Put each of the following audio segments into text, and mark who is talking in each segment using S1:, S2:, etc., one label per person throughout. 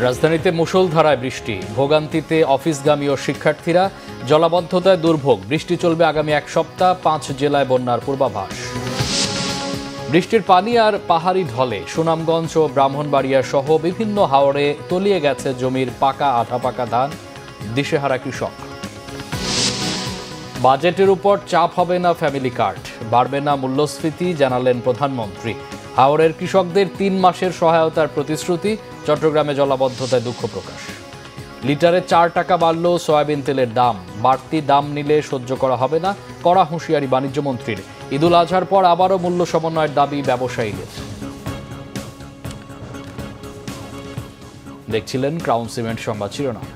S1: রাজধানীতে মুষলধারায় বৃষ্টি, ভোগান্তিতে অফিসগামী ও শিক্ষার্থীরা, জলাবদ্ধতায় দুর্ভোগ। বৃষ্টি চলবে আগামী এক সপ্তাহ, ৫ জেলায় বন্যার পূর্বাভাস। বৃষ্টির পানি আর পাহাড়ি ঢলে সুনামগঞ্জ ও ব্রাহ্মণবাড়িয়া সহ বিভিন্ন হাওরে তলিয়ে গেছে জমির পাকা আধা পাকা ধান, দিশেহারা কৃষক। বাজেটের উপর চাপ হবে না ফ্যামিলি কার্ড, বাড়বে না মূল্যস্ফীতি, জানালেন প্রধানমন্ত্রী। হাওরের কৃষকদের ৩ মাসের সহায়তার প্রতিশ্রুতি। চট্টগ্রামে জলাবদ্ধতায় দুঃখ প্রকাশ। লিটারে ৪ টাকা বাড়ল সয়াবিন তেলের দাম, বাড়তি দাম নিলে সহ্য করা হবে না, কড়া হুঁশিয়ারি বাণিজ্য মন্ত্রীর। ঈদুল আজহার পর আবারও মূল্য সমন্বয়ের দাবি ব্যবসায়ীদের। দেখছিলেন ক্রাউন সিমেন্ট সংবাদ শিরোনাম।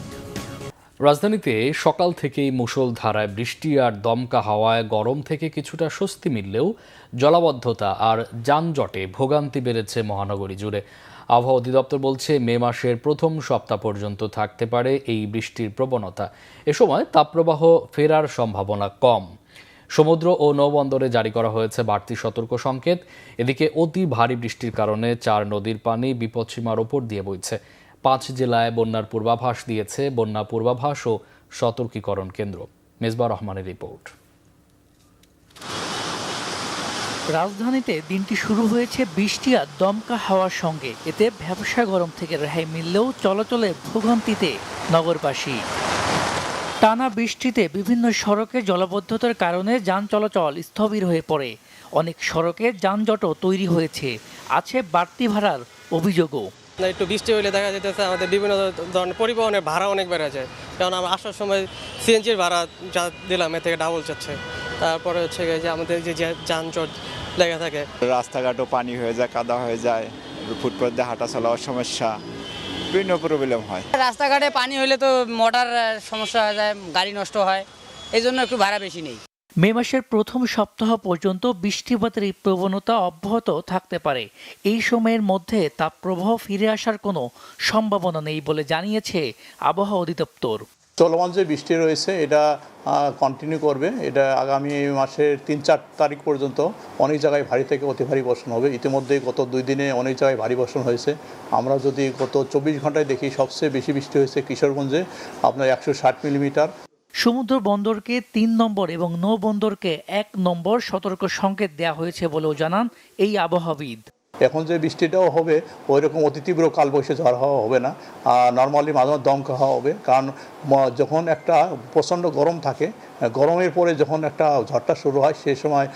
S1: রাজধানীতে সকাল থেকেই মুষলধারায় বৃষ্টি আর দমকা হাওয়ায় গরম থেকে কিছুটা স্বস্তি মিললেও জলাবদ্ধতা আর যানজটে ভোগান্তি বেড়েছে মহানগরী জুড়ে। আবহাওয়া অধিদপ্তর বলছে, মে মাসের প্রথম সপ্তাহ পর্যন্ত থাকতে পারে এই বৃষ্টির প্রবণতা। এ সময় তাপপ্রবাহ ফেরার সম্ভাবনা কম। সমুদ্র ও নৌবন্দরে জারি করা হয়েছে বাড়তি সতর্ক সংকেত। এদিকে অতি ভারী বৃষ্টির কারণে ৪ নদীর পানি বিপদসীমার ওপর দিয়ে বইছে। ৫ জেলায় বন্যার পূর্বাভাস দিয়েছে বন্যা পূর্বাভাস ও সতর্কীকরণ কেন্দ্র। মেজবা রহমানের রিপোর্ট।
S2: রাজধানীতে দিনটি শুরু হয়েছে বৃষ্টি আর দমকা হাওয়ার সঙ্গে। এতে ব্যবসা গরম থেকে রেহাই মিললেও চলাচলে ভোগান্তিতে নগরবাসী। টানা বৃষ্টিতে বিভিন্ন সড়কে জলাবদ্ধতার কারণে যান চলাচল স্থবির হয়ে পড়ে। অনেক সড়কে যানজটও তৈরি হয়েছে। আছে বাড়তি ভাড়ার অভিযোগও।
S3: একটু বৃষ্টি হলে দেখা যেতেছে আমাদের বিভিন্ন ধরনের পরিবহনের ভাড়া অনেক বেড়ে যায়। কারণ আমরা আসার সময় সিএনজির ভাড়া যা দিলাম এর থেকে ডাবল যাচ্ছে। তারপরে হচ্ছে যে আমাদের যে যানজট লেগে থাকে,
S4: রাস্তাঘাটও পানি হয়ে যায়, কাদা হয়ে যায়, ফুটপাত দিয়ে হাঁটা চলার সমস্যা, বিভিন্ন প্রবলেম হয়।
S5: রাস্তাঘাটে পানি হলে তো মোটর সমস্যা হয়ে যায়, গাড়ি নষ্ট হয়, এই জন্য একটু ভাড়া বেশি নেই।
S2: মে মাসের প্রথম সপ্তাহ পর্যন্ত বৃষ্টিপাতের এই প্রবণতা অব্যাহত থাকতে পারে। এই সময়ের মধ্যে তাপপ্রবাহ ফিরে আসার কোনো সম্ভাবনা নেই বলে জানিয়েছে আবহাওয়া অধিদপ্তর।
S6: চলমান যে বৃষ্টি রয়েছে এটা কন্টিনিউ করবে। এটা আগামী মাসের ৩-৪ তারিখ পর্যন্ত অনেক জায়গায় ভারী থেকে অতি ভারী বর্ষণ হবে। ইতিমধ্যে গত 2 দিনে অনেক জায়গায় ভারী বর্ষণ হয়েছে। আমরা যদি গত 24 ঘন্টায় দেখি, সবচেয়ে বেশি বৃষ্টি হয়েছে কিশোরগঞ্জে, আপনার 160 মিলিমিটার।
S2: সমুদ্র বন্দরকে ৩ নম্বর এবং নৌবন্দরকে 1 নম্বর সতর্ক সংকেত দেওয়া হয়েছে বলেও জানান এই আবহাওয়াবিদ।
S6: এখন যে বৃষ্টিটাও হবে ওই রকম অতি তীব্র কালবৈশাখী ঝড় হাওয়া হবে না, নর্মালি মাঝে মাঝে দমকা হাওয়া হবে। কারণ যখন একটা প্রচণ্ড গরম থাকে, গরমের পরে যখন একটা ঝড়টা শুরু হয় সেই সময়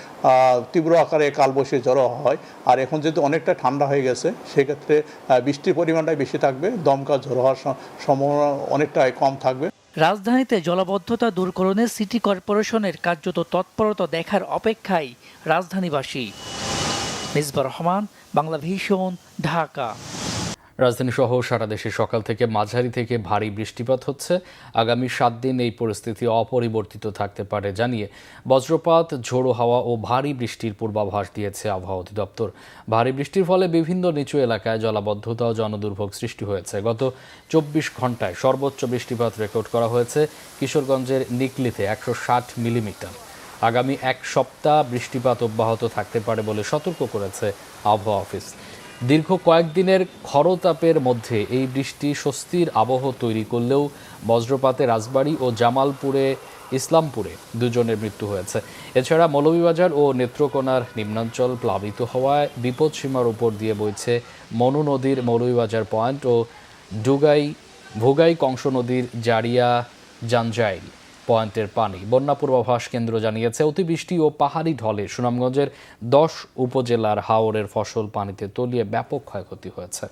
S6: তীব্র আকারে কালবৈশাখী ঝড় হয়। আর এখন যেহেতু অনেকটা ঠান্ডা হয়ে গেছে, সেক্ষেত্রে বৃষ্টির পরিমাণটাই বেশি থাকবে, দমকা ঝড় হওয়ার সম্ভাবনা অনেকটাই কম থাকবে।
S2: রাজধানীতে জলাবদ্ধতা দূরকরণে সিটি কর্পোরেশনের কার্যত তৎপরতা দেখার অপেক্ষায় রাজধানীবাসী। মেজবা রহমান, বাংলাভিশন, ঢাকা।
S1: রাজধানী সহ সারা দেশে সকাল থেকে মাঝারি থেকে ভারী বৃষ্টিপাত হচ্ছে। আগামী 7 দিন এই পরিস্থিতি অপরিবর্তিত থাকতে পারে জানিয়ে বজ্রপাত, ঝোড়ো হাওয়া ও ভারী বৃষ্টির পূর্বাভাস দিয়েছে আবহাওয়া অধিদপ্তর। ভারী বৃষ্টির ফলে বিভিন্ন নিচু এলাকায় জলাবদ্ধতা ও জনদুর্ভোগ সৃষ্টি হয়েছে। গত 24 ঘন্টায় সর্বোচ্চ বৃষ্টিপাত রেকর্ড করা হয়েছে কিশোরগঞ্জের নিকলিতে 160 মিলিমিটার। আগামী এক সপ্তাহ বৃষ্টিপাত অব্যাহত থাকতে পারে বলে সতর্ক করেছে আবহাওয়া অফিস। দীর্ঘ কয়েকদিনের খরতাপের মধ্যে এই বৃষ্টি স্বস্তির আবহ তৈরি করলেও বজ্রপাতে রাজবাড়ী ও জামালপুরে ইসলামপুরে 2 জনের মৃত্যু হয়েছে। এছাড়া মৌলভীবাজার ও নেত্রকোনার নিম্নাঞ্চল প্লাবিত হওয়ায় বিপদসীমার উপর দিয়ে বইছে মনু নদীর মৌলভীবাজার পয়েন্ট ও ভোগাই কংস নদীর জারিয়া জাঞ্জাইল পয়েন্টের পানি। বন্যা পূর্বাভাস কেন্দ্র জানিয়েছে, অতিবৃষ্টি ও পাহাড়ি ঢলে সুনামগঞ্জের 10 উপজেলার হাওরের ফসল পানিতে তলিয়ে ব্যাপক ক্ষয়ক্ষতি হয়েছে।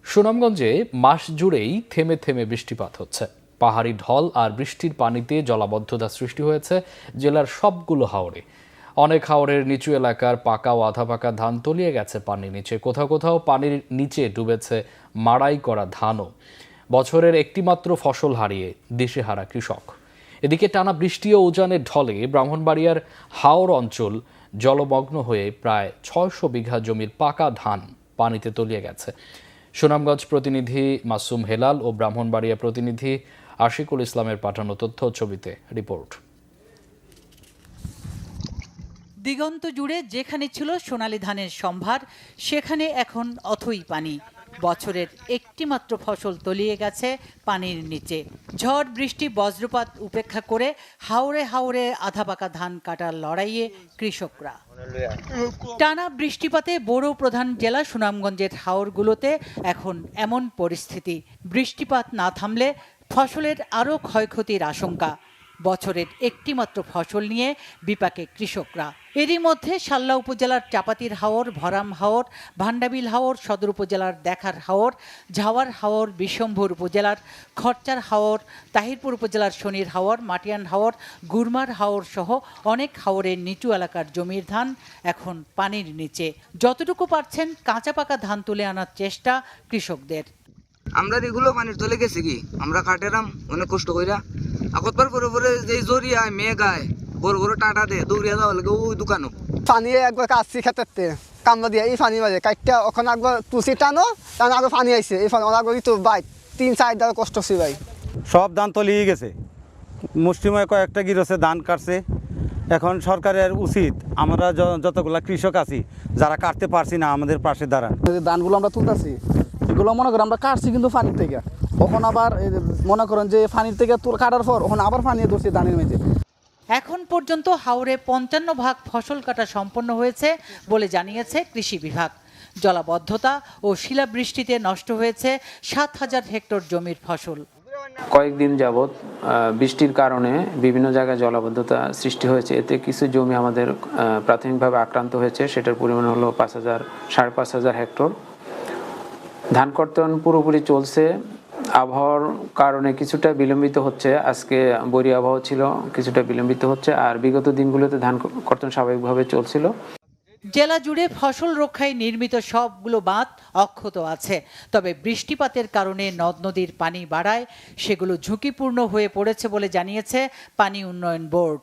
S1: সুনামগঞ্জে মাস জুড়েই থেমে থেমে বৃষ্টিপাত হচ্ছে। পাহাড়ি ঢল আর বৃষ্টির পানিতে জলাবদ্ধতা সৃষ্টি হয়েছে জেলার সবগুলো হাওরে। অনেক হাওরের নিচু এলাকার পাকা ও আধা পাকা ধান তলিয়ে গেছে পানির নিচে। কোথাও কোথাও পানির নিচে ডুবেছে মাড়াই করা ধানও। বছরের একটিমাত্র ফসল হারিয়ে দিশেহারা কৃষক। এদিকে টানা বৃষ্টি ও উজানের ঢলে ব্রাহ্মণবাড়িয়ার হাওর অঞ্চল জলমগ্ন হয়ে প্রায় 600 বিঘা জমির পাকা ধান পানিতে তলিয়ে গেছে। সুনামগঞ্জ প্রতিনিধি মাসুম হেলাল ও ব্রাহ্মণবাড়িয়া প্রতিনিধি আশিকুল ইসলামের পাঠানো তথ্য ছবিতে রিপোর্ট।
S7: দিগন্ত জুড়ে যেখানে ছিল সোনালী ধানের সম্ভার, সেখানে এখন অথই পানি।
S2: বছরের একটিমাত্র ফসল তলিয়ে গেছে পানির নিচে। ঝড় বৃষ্টি বজ্রপাত উপেক্ষা করে হাওরে হাওরে আধা পাকা ধান কাটার লড়াইয়ে কৃষকরা। টানা বৃষ্টিপাতে বোরো প্রধান জেলা সুনামগঞ্জের হাওরগুলোতে এখন এমন পরিস্থিতি, বৃষ্টিপাত না থামলে ফসলের আরও ক্ষয়ক্ষতির আশঙ্কা। বছরের একটিমাত্র ফসল নিয়ে বিপাকে কৃষকরা। এরই মধ্যে শাল্লা উপজেলার চাপাতির হাওর, ভরাম হাওর, ভান্ডাবিল হাওর, সদর উপজেলার দেখার হাওর, ঝাওয়ার হাওর, বিশম্ভর উপজেলার খরচার হাওর, তাহিরপুর উপজেলার শনির হাওর, মাটিয়ান হাওর, গুরমার হাওর সহ অনেক হাওরের নিচু এলাকার জমির ধান এখন পানির নিচে। যতটুকু পারছেন কাঁচা পাকা ধান তুলে আনার চেষ্টা কৃষকদের।
S7: আমরা এগুলো পানির তলে গেছি কি আমরা কাটেরাম অনেক কষ্ট কইরা আকতবার পরে পরে যে জরিয়ায় মেঘায় বড় বড় টাটা দে দৌড়িয়া যাওয়া লাগে ওই দোকানও
S8: পানি একবার কাটছি খেতে কামলা দিয়ে এই পানি বাজে কাটটা ওখানে একবার তুলসি টানো টানো আগে পানি আইছে এই পানি অনেক তো বাইক 3-4 দিন কষ্ট হচ্ছে ভাই।
S9: সব ধান তলিয়ে গেছে, মুষ্টিময় কয়েকটা গিরসে ধান কাটছে। এখন সরকারের উচিত আমরা যতগুলা কৃষক আছি যারা কাটতে পারছি না আমাদের পাশে দাঁড়ান।
S8: ধানগুলো আমরা তুলতেছি এগুলো মনে করেন আমরা কাটছি কিন্তু পানির থেকে, ওখানে আবার মনে করেন যে পানির থেকে কাটার পর ওখানে আবার পানি ধরছে ধানের মেঝে।
S2: এখন পর্যন্ত হাওরে 55 ভাগ ফসল কাটা সম্পন্ন হয়েছে বলে জানিয়েছে কৃষি বিভাগ। জলাবদ্ধতা ও শিলাবৃষ্টিতে নষ্ট হয়েছে 7,000 হেক্টর জমির ফসল।
S10: কয়েকদিন যাবৎ বৃষ্টির কারণে বিভিন্ন জায়গায় জলাবদ্ধতা সৃষ্টি হয়েছে। এতে কিছু জমি আমাদের প্রাথমিকভাবে আক্রান্ত হয়েছে, সেটার পরিমাণ হলো 5,000-5,500 হেক্টর। ধান কর্তন পুরোপুরি চলছে, আবহাওয়ার কারণে কিছুটা বিলম্বিত হচ্ছে। আজকে বৈরী আবহাওয়া ছিল, কিছুটা বিলম্বিত হচ্ছে, আর বিগত দিনগুলোতে ধান কর্তন স্বাভাবিকভাবে চলছিল।
S2: জেলা জুড়ে ফসল রক্ষায় নির্মিত সবগুলো বাঁধ অক্ষত আছে, তবে বৃষ্টিপাতের কারণে নদ নদীর পানি বাড়ায় সেগুলো ঝুঁকিপূর্ণ হয়ে পড়েছে বলে জানিয়েছে পানি উন্নয়ন বোর্ড।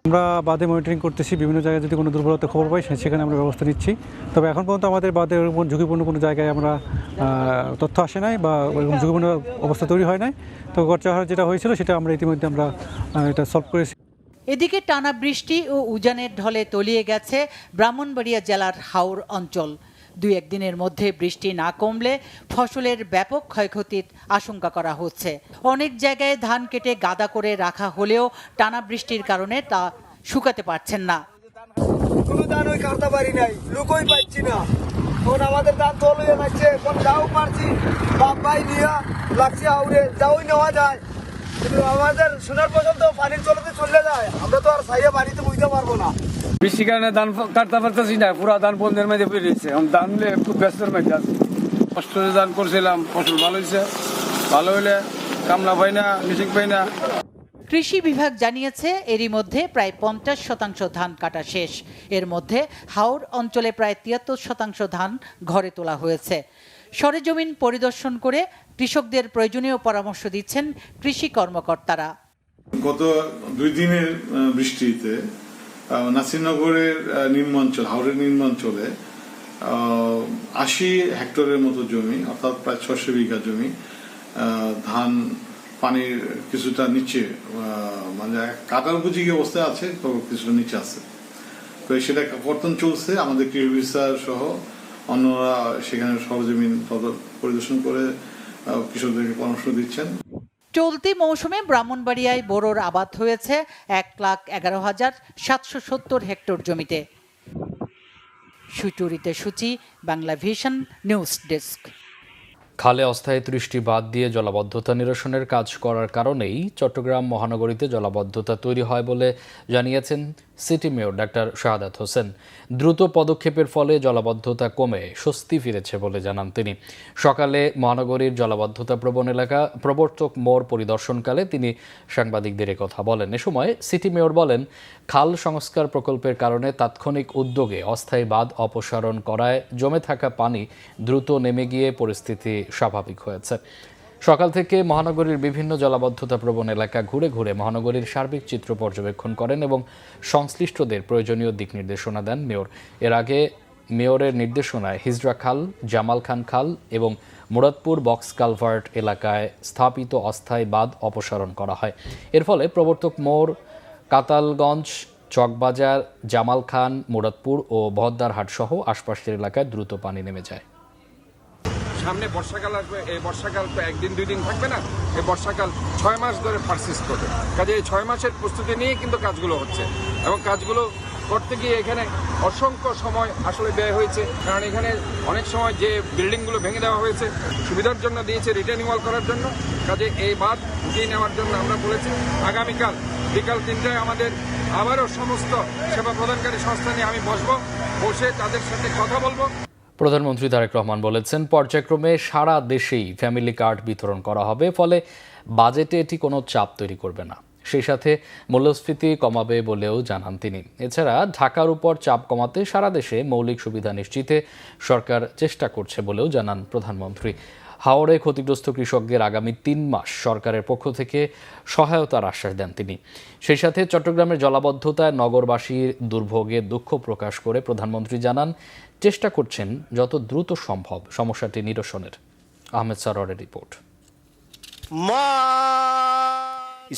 S11: আমরা বাঁধে মনিটরিং করতেছি, বিভিন্ন জায়গায় যদি কোনো দুর্বলতা খবর পাই সেখানে আমরা ব্যবস্থা নিচ্ছি। তবে এখন পর্যন্ত আমাদের বাঁধের ঝুঁকিপূর্ণ কোনো জায়গায় আমরা তথ্য আসে নাই বা ওরকম ঝুঁকিপূর্ণ অবস্থা তৈরি হয় নাই। তো গড়চাহার যেটা হয়েছিল সেটা আমরা ইতিমধ্যে আমরা এটা সলভ করেছি।
S2: এদিকে টানা বৃষ্টি ও উজানের ঢলে তলিয়ে গেছে ব্রাহ্মণবাড়িয়া জেলার হাওর অঞ্চল। 2-1 দিনের মধ্যে বৃষ্টি না কমলে ফসলের ব্যাপক ক্ষয়ক্ষতির আশঙ্কা করা হচ্ছে। অনেক জায়গায় ধান কেটে গাদা করে রাখা হলেও টানা বৃষ্টির কারণে তা শুকাতে পারছেন না।
S8: কোনো ধান ওই কাটতে পারি নাই, লুকোই পাচ্ছি না। এখন আমাদের ধান তলিয়ে যাচ্ছে, কোন যাও পারছি বাপ ভাই নিয়ে লাগছে আউরে যাওই নেওয়া যায়, কিন্তু আমাদের সোনার পর্যন্ত পানির চলতে চলে যায়। আমরা তো আর সাইয়া বাড়িতে বুঝতে পারবো না।
S12: বৃষ্টির কারণে ধান কাটতে পারতেছি না, পুরো ধান বন্ধের মধ্যে বেরিয়েছে। এখন ধান নিয়ে খুব ব্যস্তের মধ্যে আছে। কষ্ট করে ধান করছিলাম, ফসল ভালো হয়েছে, ভালো হইলে কামলা পাই না, মিশিং পাই না।
S2: কৃষি বিভাগ জানিয়েছে এরই মধ্যে প্রায় 50% ধান কাটা শেষ। এর মধ্যে হাওর অঞ্চলে প্রায় 73% ধান ঘরে তোলা হয়েছে। সরেজমিন পরিদর্শন করে কৃষকদের প্রয়োজনীয় পরামর্শ দিচ্ছেন কৃষি কর্মকর্তারা।
S13: গত 2 দিনের বৃষ্টিতে নাসিরনগরের নিম্নাঞ্চল, হাওরের নিম্নাঞ্চলে 80 হেক্টরের মতো জমি, অর্থাৎ প্রায় 600 বিঘা জমি ধান পানির কিছুটা নিচে, মানে কাটার উপযোগী অবস্থায় আছে, তো কিছুটা নিচে আছে। তো সেটা কর্তন চলছে। আমাদের কৃষি অফিসার সহ অন্যরা সেখানে সরজমিন পরিদর্শন করে কৃষকদেরকে পরামর্শ দিচ্ছেন।
S2: চলতি মৌসুমে ব্রাহ্মণবাড়িয়ায় বোরোর আবাদ হয়েছে 1,11,770 হেক্টর জমিতে। সুচরিতা সূচি, বাংলা ভিশন নিউজ ডেস্ক।
S1: খালে অস্থায়ী 30টি বাঁধ দিয়ে জলাবদ্ধতা নিরসনের কাজ করার কারণেই চট্টগ্রাম মহানগরীতে জলাবদ্ধতা তৈরি হয় বলে জানিয়েছেন city mayor doctor Shahadat Hossain. দ্রুত পদক্ষেপের ফলে জলাবদ্ধতা কমে স্বস্তি ফিরেছে বলে জানান তিনি। সকালে মহানগরীর জলাবদ্ধতা প্রবণ এলাকা প্রবর্তক মোড় পরিদর্শনকালে তিনি সাংবাদিকদের কথা বলেন। এ সময় সিটি মেয়র বলেন, খাল সংস্কার প্রকল্পের কারণে তাৎক্ষণিক উদ্যোগে অস্থায়ী বাঁধ অপসারণ করায় জমে থাকা পানি দ্রুত নেমে গিয়ে পরিস্থিতি স্বাভাবিক হয়েছে। সকাল থেকে মহানগরীর বিভিন্ন জলাবদ্ধতা প্রবণ এলাকা ঘুরে ঘুরে মহানগরীর সার্বিক চিত্র পর্যবেক্ষণ করেন এবং সংশ্লিষ্টদের প্রয়োজনীয় দিক নির্দেশনা দেন মেয়র। এর আগে মেয়রের নির্দেশনায় হিজরা খাল, জামাল খান খাল এবং মুরাদপুর বক্স কালভার্ট এলাকায় স্থাপিত অস্থায়ী বাঁধ অপসারণ করা হয়। এর ফলে প্রবর্তক মোড়, কাতালগঞ্জ, চকবাজার, জামাল খান, মুরাদপুর ও বহদ্দারহাট সহ আশপাশের এলাকায় দ্রুত পানি নেমে যায়।
S14: সামনে বর্ষাকাল আসবে, এই বর্ষাকাল তো একদিন দুই দিন থাকবে না, এই বর্ষাকাল 6 মাস ধরে পারসিস্ট করবে। কাজে এই 6 মাসের প্রস্তুতি নিয়ে কিন্তু কাজগুলো হচ্ছে, এবং কাজগুলো করতে গিয়ে এখানে অসংখ্য সময় আসলে ব্যয় হয়েছে। কারণ এখানে অনেক সময় যে বিল্ডিংগুলো ভেঙে দেওয়া হয়েছে সুবিধার জন্য দিয়েছে রিটেনিং ওয়াল করার জন্য। কাজে এই বাঁধ উঠিয়ে নেওয়ার জন্য আমরা বলেছি আগামীকাল বিকাল 3টায় আমাদের আবারও সমস্ত সেবা প্রদানকারী সংস্থা নিয়ে আমি বসে তাদের সাথে কথা বলবো।
S1: প্রধানমন্ত্রী তারেক রহমান বলেছেন, পর্যায়ক্রমে সারা দেশেই ফ্যামিলি কার্ড বিতরণ করা হবে, ফলে বাজেটে এটি কোনো চাপ তৈরি করবে না। সেই সাথে মূল্যস্ফীতি কমাবে বলেও জানান তিনি। এছাড়া ঢাকার উপর চাপ কমাতে সারা দেশে মৌলিক সুবিধা নিশ্চিতে সরকার চেষ্টা করছে বলেও জানান প্রধানমন্ত্রী। হাওড়ে ক্ষতিগ্রস্ত কৃষকদের আগামী 3 মাস সরকারের পক্ষ থেকে সহায়তার আশ্বাস দেন তিনি। সেই সাথে চট্টগ্রামের জলাবদ্ধতায় নগরবাসীর দুর্ভোগে দুঃখ প্রকাশ করে প্রধানমন্ত্রী জানান, চেষ্টা করছেন যত দ্রুত সম্ভব সমস্যাটি নিরসনের। আহমেদ সরোয়ারের রিপোর্ট।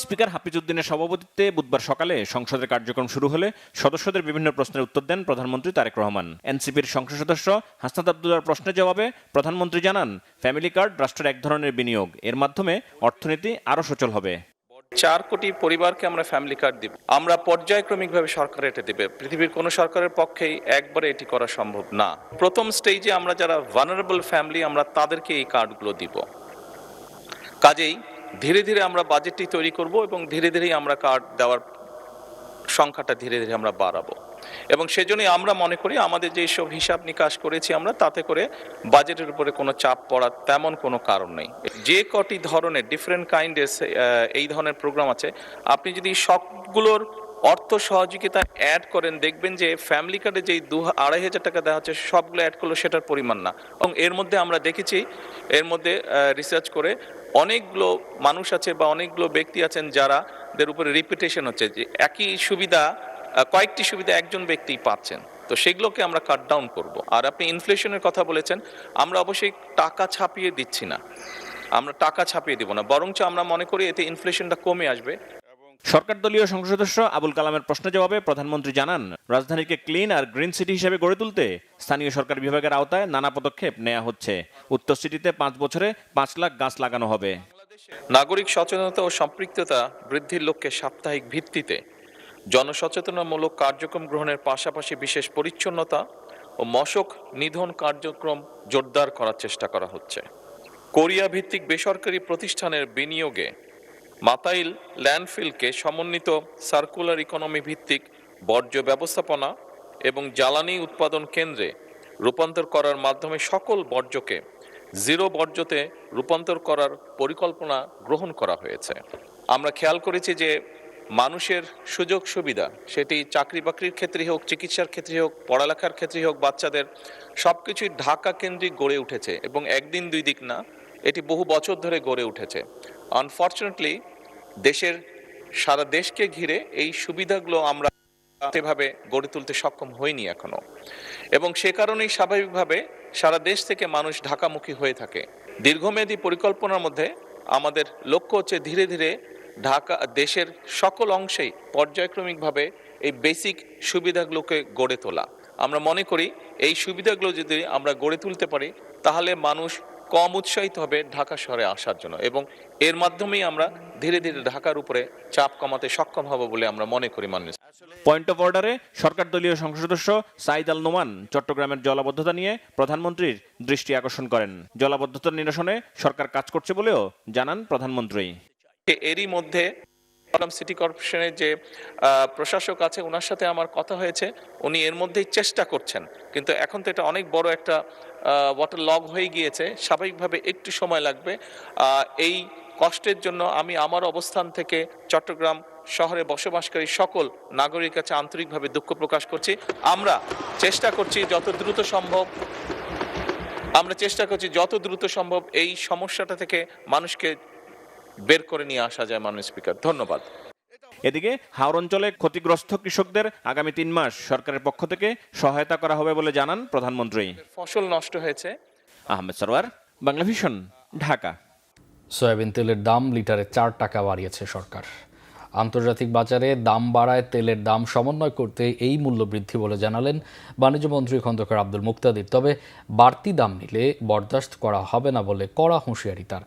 S15: স্পিকার হাফিজউদ্দিনের সভাপতিত্বে বুধবার সকালে সংসদের কার্যক্রম শুরু হলে সদস্যদের বিভিন্ন প্রশ্নের উত্তর দেন প্রধানমন্ত্রী তারেক রহমান। এনসিপির সংসদ সদস্য হাসনাত আব্দুল্লাহর প্রশ্নের জবাবে প্রধানমন্ত্রী জানান, ফ্যামিলি কার্ড রাষ্ট্রের এক ধরনের বিনিয়োগ, এর মাধ্যমে অর্থনীতি আরও সচল হবে।
S16: 4 কোটি পরিবারকে আমরা ফ্যামিলি কার্ড দিব। আমরা পর্যায়ক্রমিকভাবে সরকার এটা দেবে। পৃথিবীর কোনো সরকারের পক্ষেই একবারে এটি করা সম্ভব না। প্রথম স্টেজে আমরা যারা ভালনারেবল ফ্যামিলি আমরা তাদেরকে এই কার্ডগুলো দিব। কাজেই ধীরে ধীরে আমরা বাজেটটি তৈরি করব এবং ধীরে ধীরেই আমরা কার্ড দেওয়ার সংখ্যাটা ধীরে ধীরে আমরা বাড়াবো। এবং সেজন্যই আমরা মনে করি আমাদের যে সব হিসাব নিকাশ করেছি আমরা, তাতে করে বাজেটের উপরে কোনো চাপ পড়ার তেমন কোনো কারণ নেই। যে কটি ধরনের ডিফারেন্ট কাইন্ডের এই ধরনের প্রোগ্রাম আছে, আপনি যদি সবগুলোর অর্থ সহযোগিতা অ্যাড করেন দেখবেন যে ফ্যামিলি কার্ডে যেই 2,500 টাকা দেওয়া হচ্ছে সবগুলো অ্যাড করলে সেটার পরিমাণ না। এবং এর মধ্যে আমরা দেখেছি, এর মধ্যে রিসার্চ করে অনেকগুলো মানুষ আছে বা অনেকগুলো ব্যক্তি আছেন যাদের উপরে রিপিটেশন হচ্ছে, যে একই সুবিধা কয়েকটি সুবিধা একজন ব্যক্তি পাচ্ছেন। তো সেগুলোকে আমরা কাট ডাউন করব। আর আপনি ইনফ্লেশনের কথা বলেছেন, আমরা অবশ্যই টাকা ছাপিয়ে দিচ্ছি না, আমরা টাকা ছাপিয়ে দিব না, বরঞ্চ আমরা মনে করি এতে ইনফ্লেশনটা কমে আসবে।
S15: সরকার দলীয় সংসদ সদস্য আবুল কালামের প্রশ্নের জবাবে প্রধানমন্ত্রী জানান, রাজধানীকে ক্লিন আর গ্রিন সিটি হিসেবে গড়ে তুলতে স্থানীয় সরকার বিভাগের আওতায় নানা পদক্ষেপ নেওয়া হচ্ছে। উত্তর সিটিতে 5 বছরে 5 লাখ গাছ লাগানো হবে।
S16: নাগরিক সচেতনতা ও সম্পৃক্ততা বৃদ্ধির লক্ষ্যে সাপ্তাহিক ভিত্তিতে জনসচেতনামূলক কার্যক্রম গ্রহণের পাশাপাশি বিশেষ পরিচ্ছন্নতা ও মশক নিধন কার্যক্রম জোরদার করার চেষ্টা করা হচ্ছে। কোরিয়া ভিত্তিক বেসরকারি প্রতিষ্ঠানের বিনিয়োগে মাতাইল ল্যান্ডফিলকে সমন্বিত সার্কুলার ইকোনমি ভিত্তিক বর্জ্য ব্যবস্থাপনা এবং জ্বালানি উৎপাদন কেন্দ্রে রূপান্তর করার মাধ্যমে সকল বর্জ্যকে জিরো বর্জ্যতে রূপান্তর করার পরিকল্পনা গ্রহণ করা হয়েছে। আমরা খেয়াল করেছি যে মানুষের সুযোগ সুবিধা, সেটি চাকরি বাকরির ক্ষেত্রে হোক, চিকিৎসার ক্ষেত্রে হোক, পড়ালেখার ক্ষেত্রে হোক, বাচ্চাদের সবকিছুই ঢাকা কেন্দ্রিক গড়ে উঠেছে এবং একদিন দুই দিন না, এটি বহু বছর ধরে গড়ে উঠেছে। আনফর্চুনেটলি দেশের সারা দেশকে ঘিরে এই সুবিধাগুলো আমরা সেভাবে গড়ে তুলতে সক্ষম হইনি এখনো, এবং সে কারণেই স্বাভাবিকভাবে সারা দেশ থেকে মানুষ ঢাকামুখী হয়ে থাকে। দীর্ঘমেয়াদী পরিকল্পনার মধ্যে আমাদের লক্ষ্য হচ্ছে ধীরে ধীরে ঢাকা দেশের সকল অংশেই পর্যায়ক্রমিকভাবে এই বেসিক সুবিধাগুলোকে গড়ে তোলা। আমরা মনে করি এই সুবিধাগুলো যদি আমরা গড়ে তুলতে পারি তাহলে মানুষ কম উৎসাহিত হবে ঢাকা শহরে আসার জন্য, এবং এর মাধ্যমেই আমরা ধীরে ধীরে ঢাকার উপরে চাপ কমাতে সক্ষম হব বলে আমরা মনে করি। মাননীয়
S15: পয়েন্ট অফ অর্ডারে সরকার দলীয় সংসদ সদস্য সাইদ আল নোমান চট্টগ্রামের জলাবদ্ধতা নিয়ে প্রধানমন্ত্রীর দৃষ্টি আকর্ষণ করেন। জলাবদ্ধতা নিরসনে সরকার কাজ করছে বলেও জানান প্রধানমন্ত্রী।
S16: এরই মধ্যে সিটি কর্পোরেশনের যে প্রশাসক আছে ওনার সাথে আমার কথা হয়েছে, উনি এর মধ্যেই চেষ্টা করছেন, কিন্তু এখন তো এটা অনেক বড় একটা ওয়াটার লগ হয়ে গিয়েছে, স্বাভাবিকভাবে একটু সময় লাগবে। এই কষ্টের জন্য আমি আমার অবস্থান থেকে চট্টগ্রাম শহরে বসবাসকারী সকল নাগরিকের কাছে আন্তরিকভাবে দুঃখ প্রকাশ করছি। আমরা চেষ্টা করছি যত দ্রুত সম্ভব এই সমস্যাটা থেকে মানুষকে বের করে নিয়ে আসা যায়। মাননীয় স্পিকার, ধন্যবাদ।
S15: এদিকে হাওর অঞ্চলে ক্ষতিগ্রস্ত কৃষকদের আগামী 3 মাস সরকারের পক্ষ থেকে সহায়তা করা হবে বলে জানান প্রধানমন্ত্রী।
S16: ফসল নষ্ট হয়েছে।
S15: আহমেদ সরওয়ার, বাংলা ভিশন, ঢাকা।
S1: সয়াবিন তেলের দাম লিটারে 4 টাকা বাড়িয়েছে সরকার। আন্তর্জাতিক বাজারে দাম বাড়ায় তেলের দাম সমন্বয় করতে এই মূল্য বৃদ্ধি বলে জানালেন বাণিজ্যমন্ত্রী খন্দকার আব্দুল মুক্তাদির। তবে বাড়তি দাম নিলে বরদাস্ত করা হবে না বলে কড়া হুঁশিয়ারি তার।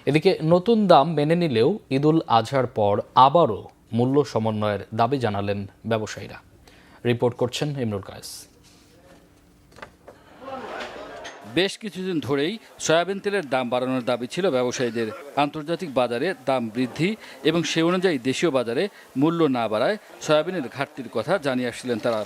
S1: এদিকে নতুন দাম মেনে নিলেও ঈদুল আজহার পর আবারও মূল্য সমন্বয়ের দাবি জানালেন ব্যবসায়ীরা। রিপোর্ট করছেন ইমরুল কায়েস।
S17: বেশ কিছুদিন ধরেই সয়াবিন তেলের দাম বাড়ানোর দাবি ছিল ব্যবসায়ীদের। আন্তর্জাতিক বাজারে দাম বৃদ্ধি এবং সে অনুযায়ী দেশীয় বাজারে মূল্য না বাড়ায় সয়াবিনের ঘাটতির কথা জানিয়ে আসছিলেন তারা।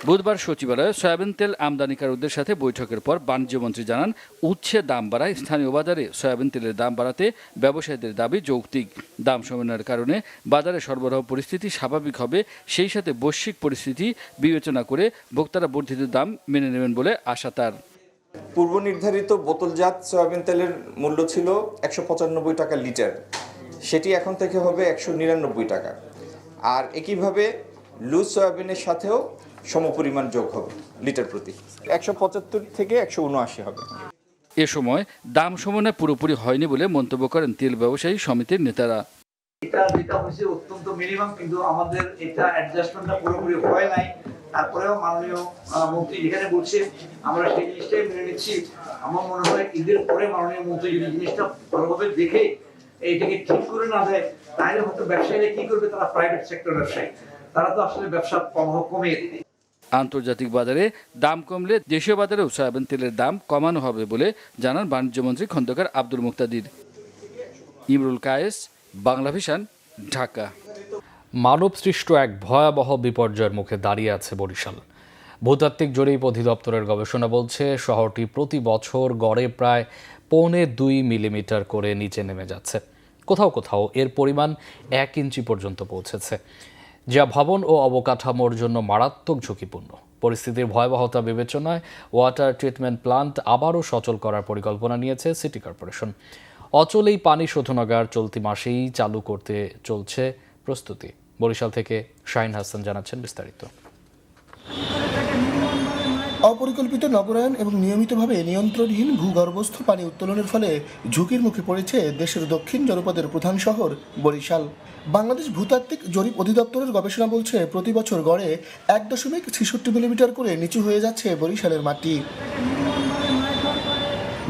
S17: বুধবার সচিবালয়ে সয়াবিন তেল আমদানিকারকদের সাথে বৈঠকের পর বাণিজ্যমন্ত্রী জানান, উচ্ছে দাম বাড়ায় স্থানীয় বাজারে সয়াবিন তেলের দাম বাড়াতে ব্যবসায়ীদের দাবি যৌক্তিক। দাম সমন্বয়ের কারণে বাজারে সরবরাহ পরিস্থিতি স্বাভাবিক হবে, সেই সাথে বৈশ্বিক পরিস্থিতি বিবেচনা করে ভোক্তারা বর্ধিত দাম মেনে নেবেন বলে আশা তার।
S18: পূর্ব নির্ধারিত বোতলজাত সয়াবিন তেলের মূল্য ছিল 195 টাকা লিটার, সেটি এখন থেকে হবে 199 টাকা। আর একইভাবে লুজ সয়াবিনের সাথেও সমপরিমাণ যোগ হবে লিটার প্রতি, 175 থেকে 179 হবে।
S17: এ সময় দাম সমন্বয় পুরোপুরি হয়নি বলে মন্তব্য করেন তেল ব্যবসায়ী সমিতির নেতারা।
S19: এটা যেটা হয়েছে অত্যন্ত মিনিমাম, কিন্তু আমাদের এটা অ্যাডজাস্টমেন্টটা পুরোপুরি হয় নাই। তারপরেও মাননীয় মন্ত্রী যেখানে বলছে আমরা সেই জিনিসটাই মেনে নিচ্ছি। আমার মনে হয় ঈদের পরে মাননীয় মন্ত্রী যদি জিনিসটা ভালোভাবে দেখে এইটাকে ঠিক করে না দেয়, তাহলে হয়তো ব্যবসায়ীরা কি করবে, তারা প্রাইভেট সেক্টর ব্যবসায়ী, তারা তো আসলে ব্যবসার প্রভাব কমিয়ে দিবে।
S17: আন্তর্জাতিক বাজারে দাম কমলে দেশীয় বাজারেও সয়াবিন তেলের দাম কমানো হবে বলে জানান বাণিজ্যমন্ত্রী খন্দকার আব্দুল মুক্তাদির। ইমরুল কায়েস, বাংলা ভিশন, ঢাকা।
S1: মানবসৃষ্ট এক ভয়াবহ বিপর্যয়ের মুখে দাঁড়িয়ে আছে বরিশাল। ভূতাত্ত্বিক জরিপ অধিদপ্তরের গবেষণা বলছে শহরটি প্রতি বছর গড়ে প্রায় 2.25 মিলিমিটার করে নিচে নেমে যাচ্ছে। কোথাও কোথাও এর পরিমাণ 1 ইঞ্চি পর্যন্ত পৌঁছেছে, যা ভবন ও অবকাঠামোর জন্য মারাত্মক ঝুঁকিপূর্ণ। পরিস্থিতির ভয়াবহতা বিবেচনায় ওয়াটার ট্রিটমেন্ট প্লান্ট আবারও সচল করার পরিকল্পনা নিয়েছে সিটি কর্পোরেশন। অচল এই পানি শোধনাগার চলতি মাসেই চালু করতে চলছে প্রস্তুতি। বরিশাল থেকে শাহিন হাসান জানাচ্ছেন বিস্তারিত।
S20: অপরিকল্পিত নগরায়ন এবং নিয়মিতভাবে নিয়ন্ত্রণহীন ভূগর্ভস্থ পানি উত্তোলনের ফলে ঝুঁকির মুখে পড়েছে দেশের দক্ষিণ জনপদের প্রধান শহর বরিশাল। বাংলাদেশ ভূতাত্ত্বিক জরিপ অধিদপ্তরের গবেষণা বলছে প্রতি বছর গড়ে 1.66 মিলিমিটার করে নিচু হয়ে যাচ্ছে বরিশালের মাটি।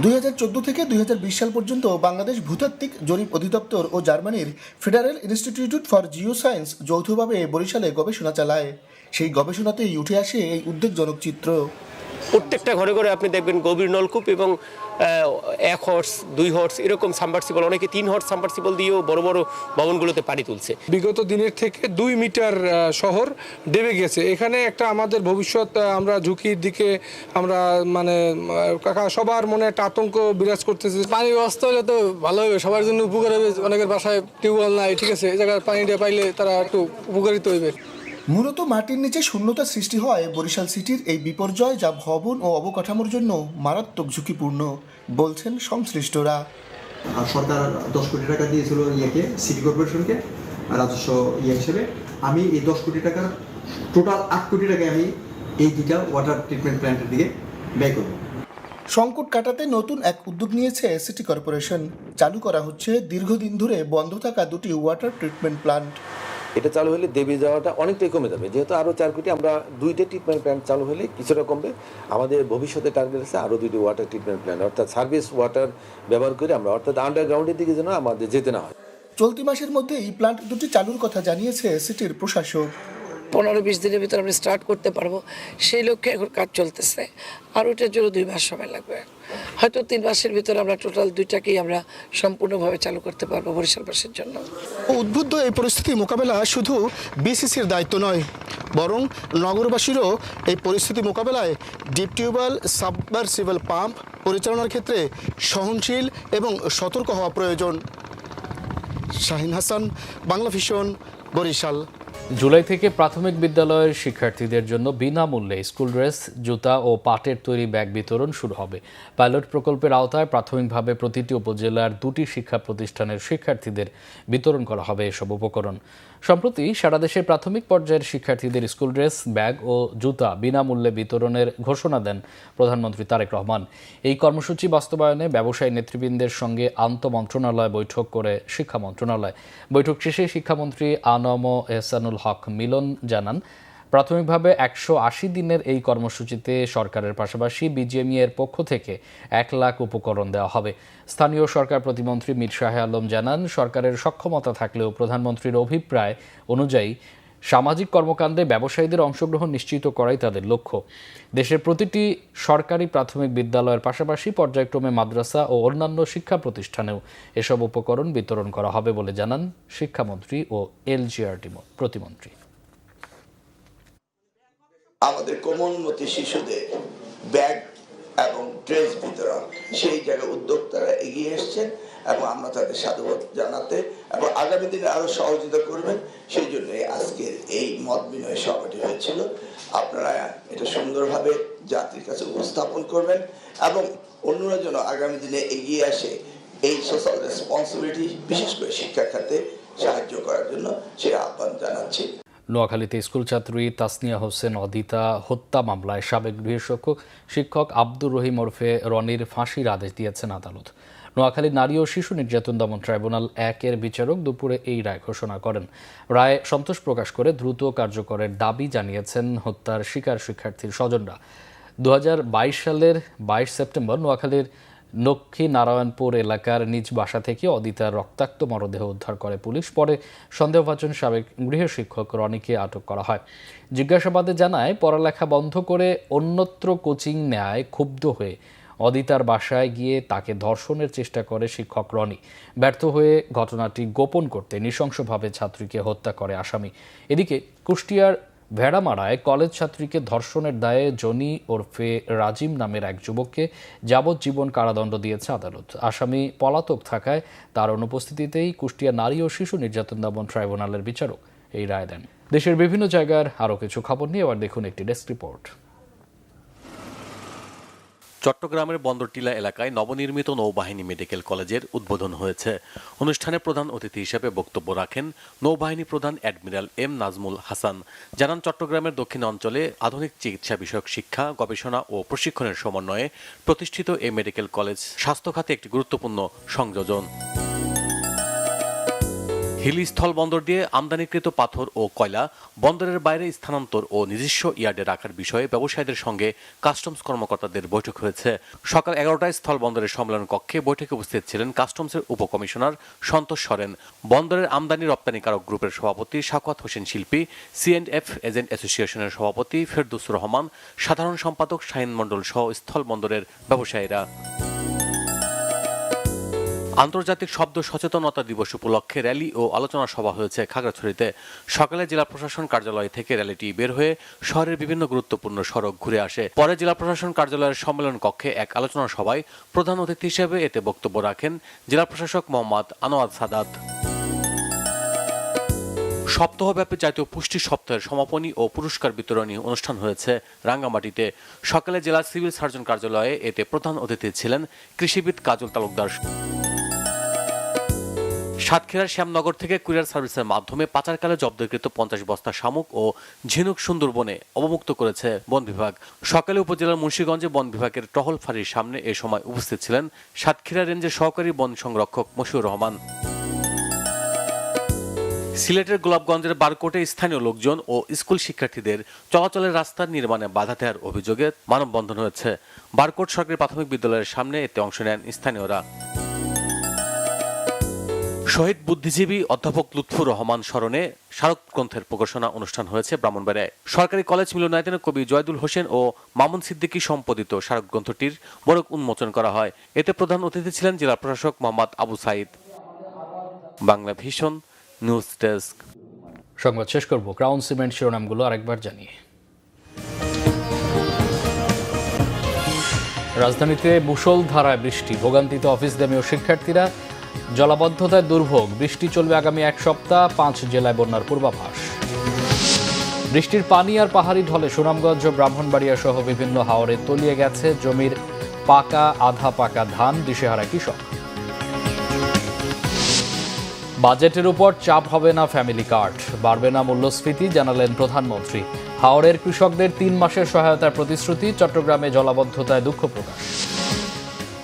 S20: 2014 থেকে 2020 সাল পর্যন্ত বাংলাদেশ ভূতাত্ত্বিক জরিপ অধিদপ্তর ও জার্মানির federal institute for Jio science যৌথভাবে বরিশালে গবেষণা চালায়। সেই গবেষণাতেই উঠে আসে এই উদ্বেগজনক চিত্র।
S21: প্রত্যেকটা ঘরে ঘরে আপনি দেখবেন গভীর নলকূপ এবং 1 হর্স 2 হর্স এরকম সাবমার্সিবল, অনেকে 3 হর্স সাবমার্সিবল দিয়েও বড় বড় ভবনগুলোতে পানি তুলছে।
S12: বিগত দিনের থেকে 2 মিটার শহর ডেবে গেছে। এখানে একটা আমাদের ভবিষ্যৎ আমরা ঝুঁকির দিকে আমরা সবার মনে একটা আতঙ্ক বিরাজ করতেছে। পানি ব্যবস্থা হলে তো ভালো হবে, সবার জন্য উপকার হবে। অনেকের বাসায় টিউবওয়েল নাই, ঠিক আছে, এই জায়গায় পানিটা পাইলে তারা একটু উপকারিত হইবে।
S20: মূলত মাটির নিচে শূন্যতা সৃষ্টি হয় বরিশাল সিটির এই বিপর্যয়, যা ভবন ও অবকাঠামোর জন্য মারাত্মক ঝুঁকিপূর্ণ বলছেন সংশ্লিষ্টরা।
S22: সরকার 10 কোটি টাকা দিয়েছিল সিটি কর্পোরেশনকে রাজস্ব হিসেবে। আমি এই 10 কোটি টাকার টোটাল 8 কোটি টাকা আমি এই 2টা ওয়াটার ট্রিটমেন্ট প্ল্যান্টের দিকে ব্যয় করব।
S20: সংকট কাটাতে নতুন এক উদ্যোগ নিয়েছে সিটি কর্পোরেশন। চালু করা হচ্ছে দীর্ঘদিন ধরে বন্ধ থাকা 2টি ওয়াটার ট্রিটমেন্ট প্ল্যান্ট।
S23: এটা চালু হলে দেবে যাওয়াটা অনেকটাই কমে যাবে, যেহেতু আরও 4 কোটি, আমরা 2টা ট্রিটমেন্ট প্ল্যান্ট চালু হলে কিছুটা কমবে। আমাদের ভবিষ্যতে টার্গেট আছে আরও 2টি ওয়াটার ট্রিটমেন্ট প্ল্যান্ট, অর্থাৎ সার্ভিস ওয়াটার ব্যবহার করে আমরা, অর্থাৎ আন্ডারগ্রাউন্ডের দিকে যেন আমাদের যেতে না হয়।
S20: চলতি মাসের মধ্যে এই প্ল্যান্ট 2টি চালুর কথা জানিয়েছে সিটির প্রশাসক।
S24: 15-20 দিনের ভিতরে আমরা স্টার্ট করতে পারবো, সেই লক্ষ্যে এখন কাজ চলতেছে। আর ওটার জন্য 2 মাস সময় লাগবে, হয়তো 3 মাসের ভিতরে আমরা টোটাল 2টাকেই আমরা সম্পূর্ণভাবে চালু করতে পারবো বরিশালবাসীর জন্য।
S20: উদ্বুদ্ধ এই পরিস্থিতি মোকাবেলা শুধু বিসিসির দায়িত্ব নয়, বরং নগরবাসীরও এই পরিস্থিতি মোকাবেলায় ডিপ টিউবওয়েল, সাবমার্সিবল পাম্প পরিচালনার ক্ষেত্রে সহনশীল এবং সতর্ক হওয়া প্রয়োজন। শাহিন হাসান, বাংলা ভিশন, বরিশাল।
S1: জুলাই থেকে প্রাথমিক বিদ্যালয়ের শিক্ষার্থীদের জন্য বিনামূল্যে স্কুল ড্রেস, জুতা ও পাটের তৈরি ব্যাগ বিতরণ শুরু হবে। পাইলট প্রকল্পের আওতায় প্রাথমিকভাবে প্রতিটি উপজেলার 2টি শিক্ষা প্রতিষ্ঠানের শিক্ষার্থীদের বিতরণ করা হবে এসব উপকরণ। সম্প্রতি সারা দেশের প্রাথমিক পর্যায়ের শিক্ষার্থীদের স্কুল ড্রেস, ব্যাগ ও জুতা বিনামূল্যে বিতরণের ঘোষণা দেন প্রধানমন্ত্রী তারেক রহমান। এই কর্মসূচি বাস্তবায়নে ব্যবসায়ী নেতৃবৃন্দের সঙ্গে আন্তঃমন্ত্রণালয় বৈঠক করে শিক্ষা মন্ত্রণালয়। বৈঠক শেষে শিক্ষামন্ত্রী আনম এহসানুল হক মিলন জানান, প্রাথমিকভাবে 180 দিনের এই কর্মসূচিতে সরকারের পাশাপাশি বিজিএমইএ এর পক্ষ থেকে 1 লাখ উপকরণ দেওয়া হবে। স্থানীয় সরকার প্রতিমন্ত্রী মীর শাহ আলম জানান, সরকারের সক্ষমতা থাকলেও প্রধানমন্ত্রীর অভিপ্রায় অনুযায়ী সামাজিক কর্মকাণ্ডে ব্যবসায়ীদের অংশগ্রহণ নিশ্চিত করাই তাদের লক্ষ্য। দেশের প্রতিটি সরকারি প্রাথমিক বিদ্যালয়ের পাশাপাশি পর্যায়ক্রমে মাদ্রাসা ও অন্যান্য শিক্ষা প্রতিষ্ঠানেও এসব উপকরণ বিতরণ করা হবে বলে জানান শিক্ষামন্ত্রী ও এলজিআরটি প্রতিমন্ত্রী।
S3: আমাদের কোমলমতি শিশুদের ব্যাগ এবং ড্রেস বিতরণ, সেই জায়গায় উদ্যোক্তারা এগিয়ে এসছেন এবং আমরা তাদের সাধুবাদ জানাতে এবং আগামী দিনে আরো সহযোগিতা করবেন সেই জন্য আজকের এই মত বিনিময় সভাটি হয়েছিল। আপনারা এটা সুন্দরভাবে জাতির কাছে উপস্থাপন করবেন এবং অন্যরা যেন আগামী দিনে এগিয়ে আসে এই সোশ্যাল রেসপন্সিবিলিটি, বিশেষ করে শিক্ষা খাতে সাহায্য করার জন্য সেই আহ্বান জানাচ্ছি।
S1: নোয়াখালীতে স্কুল ছাত্রী তাসনিয়া হোসেন অদিতা হত্যা মামলায় সাবেক শিক্ষক আব্দুর রহিম ওরফে রনির ফাঁসির আদেশ দিয়েছেন আদালত। নোয়াখালী নারী ও শিশু নির্যাতন দমন ট্রাইব্যুনাল 1-এর বিচারক দুপুরে এই রায় ঘোষণা করেন। রায়ে সন্তোষ প্রকাশ করে দ্রুত কার্যকরের দাবি জানিয়েছেন হত্যার শিকার শিক্ষার্থীর স্বজনরা। 2022 সালের 22 সেপ্টেম্বর নোয়াখালীর লক্ষ্মী নারায়ণপুর এলাকার নিজ বাসা থেকে অদিতার রক্তাক্ত মরদেহ উদ্ধার করে পুলিশ। পরে সন্দেহভাজন সাবেক গৃহশিক্ষক রনিকে আটক করা হয়। জিজ্ঞাসাবাদে জানায়, পড়ালেখা বন্ধ করে অন্যত্র কোচিং নেয় ক্ষুব্ধ হয়ে অদিতার বাসায় গিয়ে তাকে ধর্ষণের চেষ্টা করে শিক্ষক রনি। ব্যর্থ হয়ে ঘটনাটি গোপন করতে নৃশংসভাবে ছাত্রীকে হত্যা করে আসামি। এদিকে কুষ্টিয়ার ভেড়ামারায় কলেজ ছাত্রীকে ধর্ষণের দায়ে জনি ওরফে রাজিম নামের এক যুবককে যাবজ্জীবন কারাদণ্ড দিয়েছে আদালত। আসামি পলাতক থাকায় তার অনুপস্থিতিতেই কুষ্টিয়া নারী ও শিশু নির্যাতন দমন ট্রাইব্যুনালের বিচারক এই রায় দেন। দেশের বিভিন্ন জায়গার আরও কিছু খবর নিয়ে এবার দেখুন একটি ডেস্ক রিপোর্ট।
S4: চট্টগ্রামের বন্দরটিলা এলাকায় নবনির্মিত নৌবাহিনী মেডিকেল কলেজের উদ্বোধন হয়েছে। অনুষ্ঠানে প্রধান অতিথি হিসেবে বক্তব্য রাখেন নৌবাহিনী প্রধান অ্যাডমিরাল এম নাজমুল হাসান। জানান, চট্টগ্রামের দক্ষিণ অঞ্চলে আধুনিক চিকিৎসা বিষয়ক শিক্ষা, গবেষণা ও প্রশিক্ষণের সমন্বয়ে প্রতিষ্ঠিত এই মেডিকেল কলেজ স্বাস্থ্য খাতে একটি গুরুত্বপূর্ণ সংযোজন। হিলি স্থল বন্দর দিয়ে আমদানিকৃত পাথর ও কয়লা বন্দরের বাইরে স্থানান্তর ও নিজস্ব ইয়ার্ডে রাখার বিষয়ে ব্যবসায়ীদের সঙ্গে কাস্টমস কর্মকর্তাদের বৈঠক হয়েছে। সকাল 11টায় স্থল বন্দরের সম্মেলন কক্ষে বৈঠকে উপস্থিত ছিলেন কাস্টমসের উপকমিশনার সন্তোষ সরেন, বন্দরের আমদানি রপ্তানিকারক গ্রুপের সভাপতি শাকওয়াত হোসেন শিল্পী, C&F এজেন্ট অ্যাসোসিয়েশনের সভাপতি ফেরদৌস রহমান, সাধারণ সম্পাদক শাহিন মণ্ডল সহ স্থল বন্দরের ব্যবসায়ীরা। আন্তর্জাতিক শব্দ সচেতনতা দিবস উপলক্ষে র্যালি ও আলোচনা সভা হয়েছে খাগড়াছড়িতে। সকালে জেলা প্রশাসন কার্যালয় থেকে র্যালিটি বের হয়ে শহরের বিভিন্ন গুরুত্বপূর্ণ সড়ক ঘুরে আসে। পরে জেলা প্রশাসন কার্যালয়ের সম্মেলন কক্ষে এক আলোচনা সভায় প্রধান অতিথি হিসেবে এতে বক্তব্য রাখেন জেলা প্রশাসক মোহাম্মদ আনোয়ার সাদাত। সপ্তাহব্যাপী জাতীয় পুষ্টি সপ্তাহের সমাপনী ও পুরস্কার বিতরণী অনুষ্ঠান হয়েছে রাঙ্গামাটিতে। সকালে জেলা সিভিল সার্জন কার্যালয়ে এতে প্রধান অতিথি ছিলেন কৃষিবিদ কাজল তালুকদার। সাতক্ষীরার শ্যামনগর থেকে কুরিয়ার সার্ভিসের মাধ্যমে পাচারকালে জব্দকৃত 50 বস্তা শামুক ও ঝিনুক সুন্দরবনে অবমুক্ত করেছে বন বিভাগ। সকালে উপজেলার মুন্সিগঞ্জে বন বিভাগের টহল ফাঁড়ির সামনে এ সময় উপস্থিত ছিলেন সাতক্ষীরা রেঞ্জের সহকারী বন সংরক্ষক মশিউর রহমান। সিলেটের গোলাপগঞ্জের বারকোটে স্থানীয় লোকজন ও স্কুল শিক্ষার্থীদের চলাচলের রাস্তার নির্মাণে বাধা দেওয়ার অভিযোগে মানববন্ধন হয়েছে। বারকোট সরকারি প্রাথমিক বিদ্যালয়ের সামনে এতে অংশ নেন স্থানীয়রা। শহীদ বুদ্ধিজীবী অধ্যাপক লুৎফুর রহমান স্মরণে স্মারক গ্রন্থের প্রকাশনা অনুষ্ঠান হয়েছে ব্রাহ্মণবাড়িয়ায়। সরকারি কলেজ মিলনায়তনে কবি জয়দুল হোসেন ও মামুন সিদ্দিকী সম্পাদিত স্মারক গ্রন্থটির মোড়ক উন্মোচন করা হয়। এতে প্রধান অতিথি ছিলেন জেলা প্রশাসক মোহাম্মদ আবু সাইদ। Bangla Vision news desk.
S1: সংবাদ শেষ করব ক্রাউন সিমেন্ট শিরোনামগুলো আরেকবার জানিয়ে। রাজধানীতে মুষলধারায় বৃষ্টি, ভোগান্তিতে অফিসগামী ও শিক্ষার্থীরা। জলাবদ্ধতায় দুর্ভোগ, বৃষ্টি চলবে আগামী 1 সপ্তাহ, 5 জেলায় বন্যার পূর্বাভাস। বৃষ্টির পানি আর পাহাড়ি ঢলে সুনামগঞ্জ ও ব্রাহ্মণবাড়িয়া সহ বিভিন্ন হাওরে তলিয়ে গেছে জমির পাকা আধা পাকা ধান, দিশেহারা কৃষক। বাজেটের উপর চাপ হবে না ফ্যামিলি কার্ড, বাড়বে না মূল্যস্ফীতি, জানালেন প্রধানমন্ত্রী। হাওরের কৃষকদের 3 মাসের সহায়তার প্রতিশ্রুতি, চট্টগ্রামে জলাবদ্ধতায় দুঃখ প্রকাশ।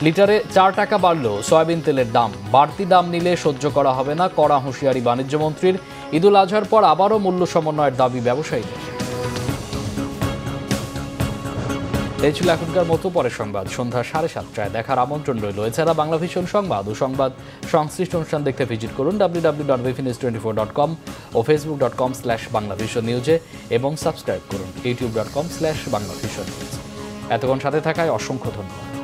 S1: লিটারে 4 টাকা বাড়লেও সয়াবিন তেলের দাম, বাড়তি দাম নিলে সহ্য করা হবে না, কড়া হুঁশিয়ারি বাণিজ্যমন্ত্রীর। ঈদুল আজহার পর আবারও মূল্য সমন্বয়ের দাবি ব্যবসায়ীদের। এই ছিল এখনকার মতো, পরের সংবাদ সন্ধ্যা 7:30টায় দেখার আমন্ত্রণ রইল। এছাড়া বাংলা ভিশন সংবাদ ও সংবাদ সংশ্লিষ্ট অনুষ্ঠান দেখতে ভিজিট করুন www.bfnews24.com ও facebook.com/banglavisionnews এবং সাবস্ক্রাইব করুন youtube.com/banglavisionnews। এতক্ষণ সাথে থাকায় অসংখ্য ধন্যবাদ।